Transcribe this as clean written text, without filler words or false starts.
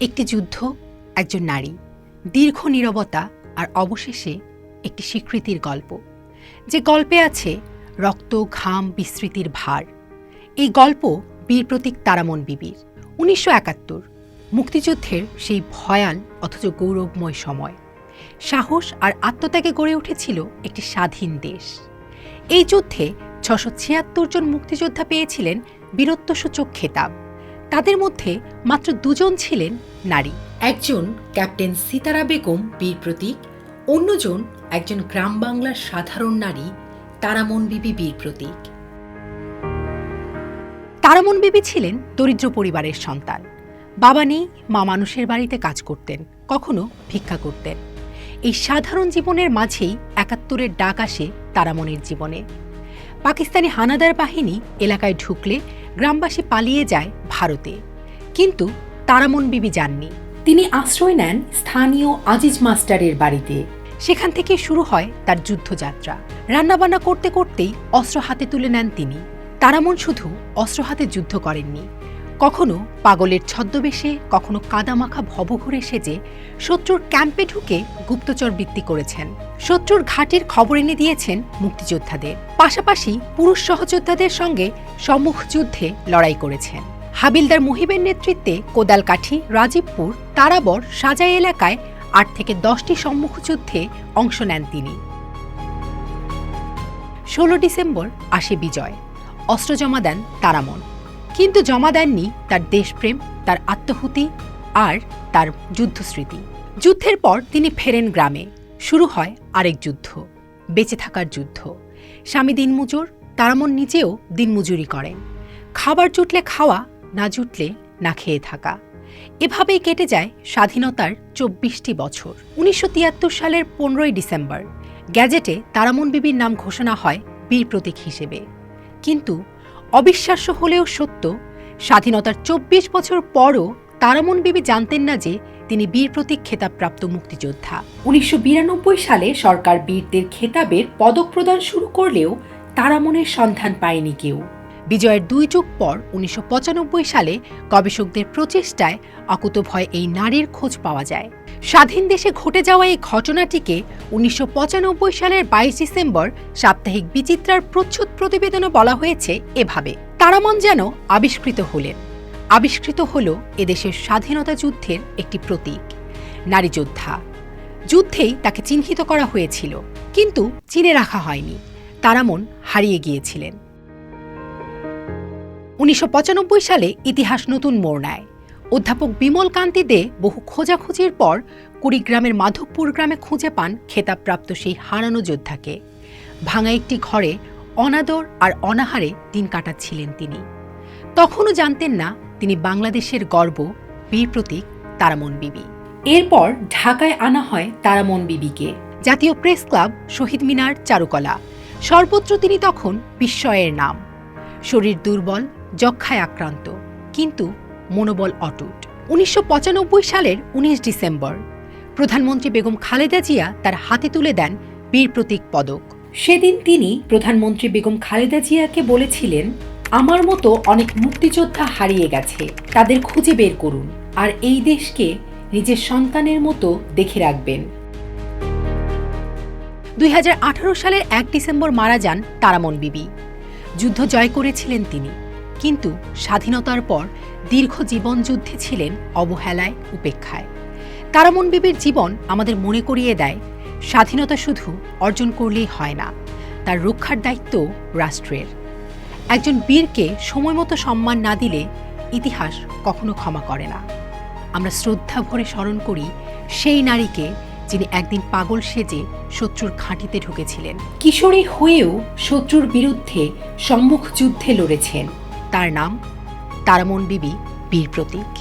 একটি যুদ্ধ, একজন নারী, দীর্ঘ নীরবতা আর অবশেষে একটি স্বীকৃতির গল্প। যে গল্পে আছে রক্ত, ঘাম, বিস্মৃতির ভার। এই গল্প বীর প্রতীক তারামন বিবির। ১৯৭১ মুক্তিযুদ্ধের সেই ভয়াল অথচ গৌরবময় সময়। সাহস আর আত্মত্যাগে গড়ে উঠেছিল একটি স্বাধীন দেশ। এই যুদ্ধে ৬৭৬ জন মুক্তিযোদ্ধা পেয়েছিলেন বীরত্বসূচক খেতাব। তাদের মধ্যে মাত্র ২ জন ছিলেন নারী। একজন ক্যাপ্টেন সিতারা বেগম বীর প্রতীক, অন্যজন একজন গ্রাম বাংলার সাধারণ নারী তারামন বিবি বীর প্রতীক। তারামন বিবি ছিলেন দরিদ্র পরিবারের সন্তান। বাবা নেই, মা মানুষের বাড়িতে কাজ করতেন, কখনো ভিক্ষা করতেন। এই সাধারণ জীবনের মাঝেই ৭১-এর ডাক আসে তারামনের জীবনে। পাকিস্তানি হানাদার বাহিনী এলাকায় ঢুকলে গ্রামবাসী পালিয়ে যায় ভারতে, কিন্তু তারামন বিবি যাননি। তিনি আশ্রয় নেন স্থানীয় আজিজ মাস্টারের বাড়িতে। সেখান থেকে শুরু হয় তার যুদ্ধযাত্রা। রান্নাবান্না করতে করতেই অস্ত্র হাতে তুলে নেন তিনি। তারামন শুধু অস্ত্র হাতে যুদ্ধ করেননি, কখনো পাগলের ছদ্মবেশে, কখনো কাদামাখা ভবঘুরে সেজে শত্রুর ক্যাম্পে ঢুকে গুপ্তচর বৃত্তি করেছেন। শত্রুর ঘাঁটির খবর এনে দিয়েছেন মুক্তিযোদ্ধাদের, পাশাপাশি পুরুষ সহযোদ্ধাদের সঙ্গে সম্মুখ যুদ্ধে লড়াই করেছেন। হাবিলদার মুহিবের নেতৃত্বে কোদালকাঠি, রাজীবপুর, তারাবর, সাজাই এলাকায় ৮ থেকে ১০টি সম্মুখ যুদ্ধে অংশ নেন তিনি। ১৬ ডিসেম্বর আসে বিজয়। অস্ত্র জমা দেন তারামন, কিন্তু জমা দেননি তার দেশপ্রেম, তার আত্মহুতি আর তার যুদ্ধস্মৃতি। যুদ্ধের পর তিনি ফেরেন গ্রামে। শুরু হয় আরেক যুদ্ধ, বেঁচে থাকার যুদ্ধ। স্বামী দিনমজুর, তারামন নিজেও দিনমজুরি করেন। খাবার জুটলে খাওয়া, না জুটলে না খেয়ে থাকা। এভাবেই কেটে যায় স্বাধীনতার ২৪টি বছর। ১৯৭৩ সালের ১৫ই ডিসেম্বর গ্যাজেটে তারামন বিবির নাম ঘোষণা হয় বীর প্রতীক হিসেবে। কিন্তু অবিশ্বাস্য হলেও সত্য, স্বাধীনতার ২৪ বছর পরও তারামন বিবি জানতেন না যে তিনি বীর প্রতীক খেতাবপ্রাপ্ত মুক্তিযোদ্ধা। ১৯৯২ সালে সরকার বীরদের খেতাবের পদক প্রদান শুরু করলেও তারামনের সন্ধান পায়নি কেউ। বিজয়ের ২ যুগ পর ১৯৯৫ সালে গবেষকদের প্রচেষ্টায় অকুতোভয় এই নারীর খোঁজ পাওয়া যায়। স্বাধীন দেশে ঘটে যাওয়া এই ঘটনাটিকে ১৯৯৫ সালের ২২ ডিসেম্বর সাপ্তাহিক বিচিত্রার প্রচ্ছদ প্রতিবেদনে বলা হয়েছে এভাবে: তারামন যেন আবিষ্কৃত হলেন। আবিষ্কৃত হল এদেশের স্বাধীনতা যুদ্ধের একটি প্রতীক, নারী যোদ্ধা। যুদ্ধেই তাকে চিহ্নিত করা হয়েছিল, কিন্তু চিনে রাখা হয়নি। তারামন হারিয়ে গিয়েছিলেন। ১৯৯৫ সালে ইতিহাস নতুন মোড় নেয়। অধ্যাপক বিমল কান্তি দে বহু খোঁজাখুঁজির পর কুড়িগ্রামের মাধবপুর গ্রামে খুঁজে পান খেতাবপ্রাপ্ত সেই হারানো যোদ্ধাকে। ভাঙা একটি ঘরে অনাদর আর অনাহারে দিন কাটাচ্ছিলেন তিনি। তখনও জানতেন না তিনি বাংলাদেশের গর্ব, বীর প্রতীক তারামন বিবি। এরপর ঢাকায় আনা হয় তারামন বিবিকে। জাতীয় প্রেস ক্লাব, শহীদ মিনার, চারুকলা, সর্বত্র তিনি তখন বিস্ময়ের নাম। শরীর দুর্বল, যক্ষ্মায় আক্রান্ত, কিন্তু মনোবল অটুট। ১৯৯৫ সালের ১৯ ডিসেম্বর প্রধানমন্ত্রী বেগম খালেদা জিয়া তার হাতে তুলে দেন বীর প্রতীক পদক। সেদিন তিনি প্রধানমন্ত্রী বেগম খালেদা জিয়াকে বলেছিলেন, আমার মতো অনেক মুক্তিযোদ্ধা হারিয়ে গেছে, তাদের খুঁজে বের করুন আর এই দেশকে নিজের সন্তানের মতো দেখে রাখবেন। ২০১৮ সালের ১ ডিসেম্বর মারা যান তারামন বিবি। যুদ্ধ জয় করেছিলেন তিনি, কিন্তু স্বাধীনতার পর দীর্ঘ জীবন যুদ্ধে ছিলেন অবহেলায়, উপেক্ষায়। তারামন বিবির জীবন আমাদের মনে করিয়ে দেয়, স্বাধীনতা শুধু অর্জন করলেই হয় না, তার রক্ষার দায়িত্ব রাষ্ট্রের। একজন বীরকে সময়মতো সম্মান না দিলে ইতিহাস কখনো ক্ষমা করে না। আমরা শ্রদ্ধা ভরে স্মরণ করি সেই নারীকে, যিনি একদিন পাগল সেজে শত্রুর ঘাঁটিতে ঢুকেছিলেন। কিশোরী হয়েও শত্রুর বিরুদ্ধে সম্মুখ যুদ্ধে লড়েছেন। তার নাম তারামন বিবি বীর প্রতীক।